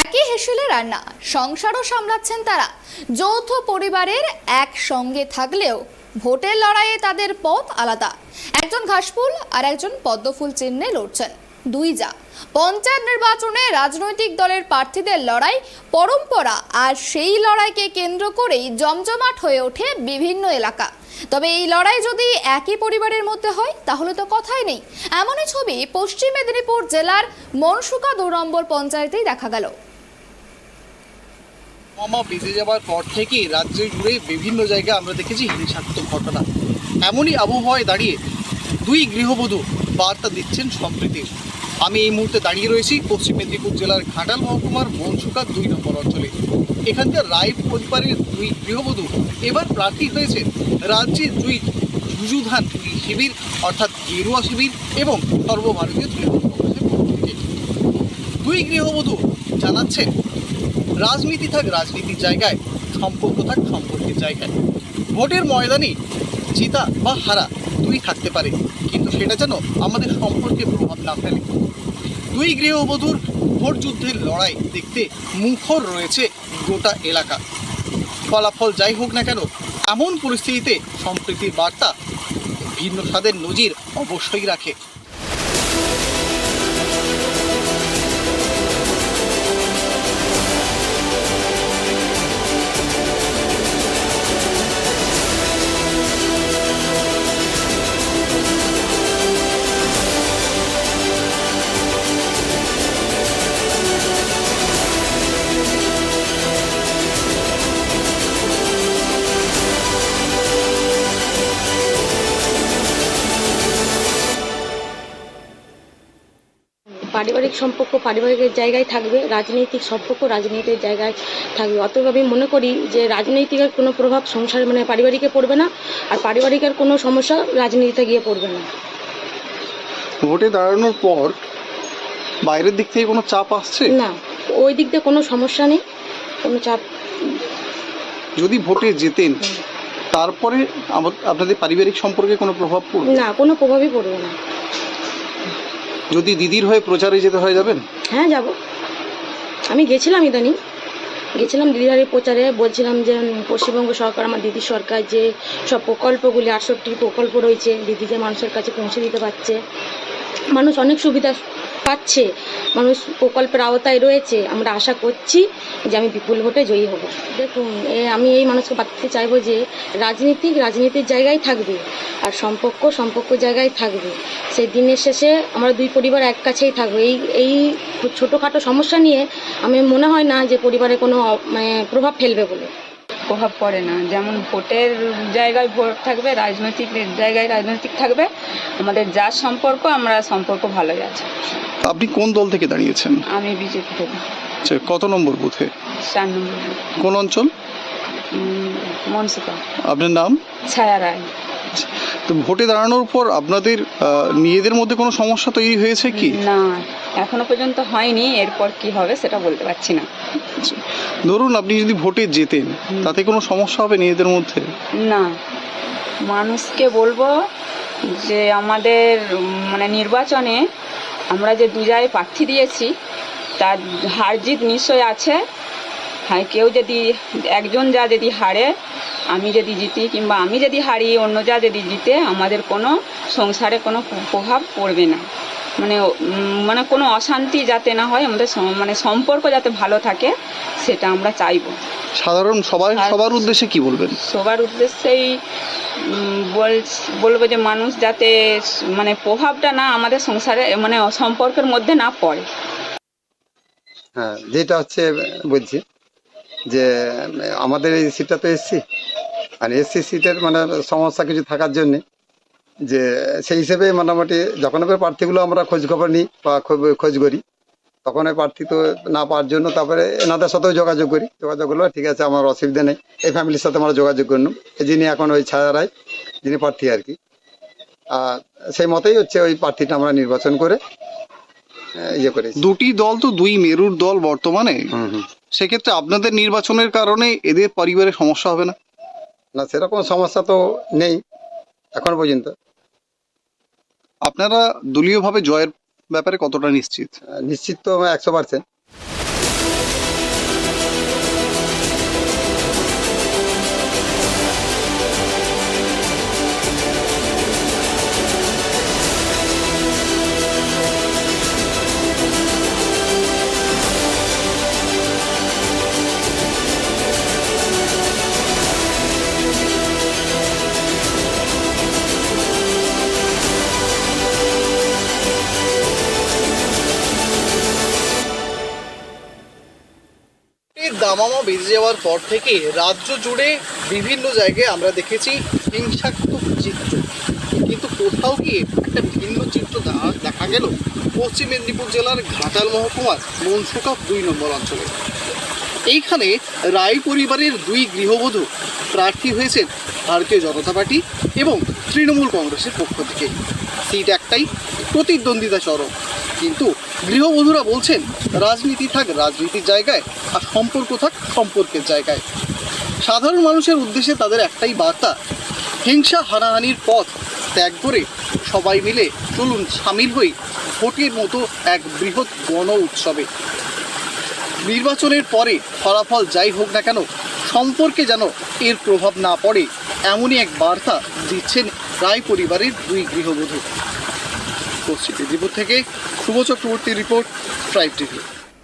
একই হেসেলে রান্না, সংসারও সামলাচ্ছেন তারা। যৌথ পরিবারের একসঙ্গে থাকলেও ভোটের লড়াইয়ে তাদের পথ আলাদা। একজন ঘাসফুল আর একজন পদ্মফুল চিহ্নে লড়ছেন। দুই যা। পঞ্চায়েত নির্বাচনে রাজনৈতিক দলের প্রার্থীদের লড়াই পরম্পরা, আর সেই লড়াইকে কেন্দ্র করেই জমজমাট হয়ে ওঠে বিভিন্ন এলাকা। তবে এই লড়াই যদি একই পরিবারের মধ্যে হয় তাহলে তো কথাই নেই। এমনই ছবি পশ্চিম মেদিনীপুর জেলার মনসুকা 2 নম্বর পঞ্চায়েতেই দেখা গেল। মামা বেঁধে যাওয়ার পর থেকে রাজ্য জুড়ে বিভিন্ন জায়গায় আমরা দেখেছি হিংসাত্মক ঘটনা। এমনই আবহাওয়ায় দাঁড়িয়ে দুই গৃহবধূ বার্তা দিচ্ছেন সম্প্রীতির। আমি এই মুহূর্তে দাঁড়িয়ে রয়েছি পশ্চিম মেদিনীপুর জেলার ঘাটাল মহকুমার মনসুকা 2 নম্বর অঞ্চলে। এখানকার রায় পরিবারের দুই গৃহবধূ এবার প্রার্থী হয়েছে রাজ্যের দুই যুযুধান শিবির অর্থাৎ গেরুয়া শিবির এবং সর্বভারতীয় তৃণমূল কংগ্রেসের পক্ষ থেকে। দুই গৃহবধূ জানাচ্ছেন রাজনীতি থাক রাজনীতির জায়গায়, সম্পর্ক থাক সম্পর্কের জায়গায়। ভোটের ময়দানে জিতা বা হারা দুই থাকতে পারে, কিন্তু সেটা যেন আমাদের সম্পর্কে প্রভাব না ফেলে। দুই গৃহবধূর ভোট যুদ্ধের লড়াই দেখতে মুখর রয়েছে গোটা এলাকা। ফলাফল যাই হোক না কেন, এমন পরিস্থিতিতে সম্প্রীতির বার্তা ভিন্ন স্বাদের নজির অবশ্যই রাখে। পারিবারিক সম্পর্ক পারিবারিকের জায়গায় থাকবে, রাজনৈতিক সম্পর্ক রাজনীতির জায়গায় থাকবে। অতএব আমি মনে করি যে রাজনৈতিকের কোনো প্রভাব সংসারে মানে পারিবারিকে পড়বে না, আর পারিবারিকের কোনো সমস্যা রাজনীতিতে গিয়ে পড়বে না। ভোটে দাঁড়ানোর পর বাইরের দিক থেকে কোনো চাপ আসছে না, ওই দিক দিয়ে কোনো সমস্যা নেই, কোনো চাপ। যদি ভোটে জেতেন তারপরে আপনাদের পারিবারিক সম্পর্কে কোনো প্রভাব পড়বে না, কোনো প্রভাবই পড়বে না। যদি দিদির হয়ে প্রচারে যেতে হয় যাবেন? হ্যাঁ, যাব। আমি গেছিলাম, ইদানিং গেছিলাম দিদিহারির প্রচারে। বলছিলাম যে পশ্চিমবঙ্গ সরকার, আমার দিদির সরকার, যে সব প্রকল্পগুলি 68টি প্রকল্প রয়েছে, দিদি যে মানুষের কাছে পৌঁছে দিতে পারছে, মানুষ অনেক সুবিধা পাচ্ছে, মানুষ প্রকল্পের আওতায় রয়েছে। আমরা আশা করছি যে আমি বিপুল ভোটে জয়ী হব। দেখুন, আমি এই মানুষকে বাঁচতে চাইবো যে রাজনীতির জায়গায় থাকবে, আর সম্পর্ক জায়গায় থাকবে। সেই দিনের শেষে আমরা দুই পরিবার এক কাছেই থাকবো। এই ছোটোখাটো সমস্যা নিয়ে আমি মনে হয় না যে পরিবারে কোনো মানে প্রভাব ফেলবে বলে। প্রভাব পড়ে না। যেমন ভোটের জায়গায় ভোট থাকবে, রাজনৈতিক জায়গায় রাজনৈতিক থাকবে। আমাদের যা সম্পর্ক, আমরা সম্পর্ক ভালোই আছে। আপনি কোন দল থেকে দাঁড়িয়েছেন? আমি বিজেপি থেকে। আচ্ছা, কত নম্বর বুথে? 4 নম্বর। কোন অঞ্চল? মনসুকা। আপনার নাম? ছায়া রায়। তো ভোটে দাঁড়ানোর পর আপনাদের নিজেদের মধ্যে কোনো সমস্যা তৈরি হয়েছে কি? না, এখনো পর্যন্ত হয়নি। এরপর কি হবে সেটা বলতে পারছি না। ধরুন আপনি যদি ভোটে জেতেন তাতে কোনো সমস্যা হবে নিজেদের মধ্যে? না, মানুষকে বলবো যে আমাদের মানে নির্বাচনে আমরা যে দু জায়গায় প্রার্থী দিয়েছি তার হার জিত নিশ্চয় আছে। হ্যাঁ, কেউ যদি একজন যা যদি হারে, আমি যদি জিতি, কিংবা আমি যদি হারি অন্য যা যদি জিতে, আমাদের কোনো সংসারে কোনো প্রভাব পড়বে না। মানে কোনো অশান্তি যাতে না হয়, আমাদের মানে সম্পর্ক যাতে ভালো থাকে, সেটা আমরা চাইবো। সাধারণ সবার উদ্দেশ্যে কি বলবেন? সবার উদ্দেশ্যেই বলবো যে মানুষ যাতে মানে প্রভাবটা না আমাদের সংসারে মানে সম্পর্কের মধ্যে না পড়ে। হ্যাঁ, যেটা হচ্ছে বলছি যে আমাদের এই সিটটাতে এসছি, আর এসসি সিটের মানে সমস্যা কিছু থাকার জন্যে যে সেই হিসেবে মোটামুটি যখন প্রার্থীগুলো আমরা খোঁজখবর নিই বা খোঁজ করি, তখন ওই প্রার্থী তো না পাওয়ার জন্য তারপরে এনাদের সাথেও যোগাযোগ করি। যোগাযোগ করলো, ঠিক আছে, আমার অসুবিধা নেই। এই ফ্যামিলির সাথে আমরা যোগাযোগ করলাম, যিনি এখন ওই ছায়া রায় যিনি প্রার্থী আর কি। আর সেই মতেই হচ্ছে ওই প্রার্থীটা আমরা নির্বাচন করে ইয়ে করেছি। দুটি দল তো দুই মেরুর দল বর্তমানে। সেক্ষেত্রে আপনাদের নির্বাচনের কারণে এদের পরিবারে সমস্যা হবে না? না, সেরকম সমস্যা তো নেই এখন পর্যন্ত। আপনারা দলীয়ভাবে জয়ের ব্যাপারে কতটা নিশ্চিত? নিশ্চিত তো 100%। এই দামামা বেজে যাওয়ার পর থেকে রাজ্য জুড়ে বিভিন্ন জায়গায় আমরা দেখেছি হিংসাত্মক চিত্র, কিন্তু কোথাও গিয়ে একটা ভিন্ন চিত্র দেখা গেল পশ্চিম মেদিনীপুর জেলার ঘাটাল মহকুমার মনসুকা 2 নম্বর অঞ্চলে। এইখানে রায় পরিবারের 2 গৃহবধূ প্রার্থী হয়েছেন ভারতীয় জনতা পার্টি এবং তৃণমূল কংগ্রেসের পক্ষ থেকে। সিট একটাই, প্রতিদ্বন্দ্বিতা চরম, কিন্তু গৃহবধূরা বলছেন রাজনীতি থাক রাজনীতির জায়গায়, আর সম্পর্ক থাক সম্পর্কের জায়গায়। সাধারণ মানুষের উদ্দেশ্যে তাদের একটাই বার্তা, হিংসা হানাহানির পথ ত্যাগ করে সবাই মিলে চলুন সামিল হই ভোটের মতো এক বৃহৎ গণ উৎসবে। নির্বাচনের পরে ফলাফল যাই হোক না কেন, সম্পর্কে যেন এর প্রভাব না পড়ে, এমনই এক বার্তা দিচ্ছেন রায় পরিবারের 2 গৃহবধূ। পশ্চিম মেদিনীপুর থেকে শুভ চক্রবর্তীর রিপোর্ট, ট্রাইব টিভি।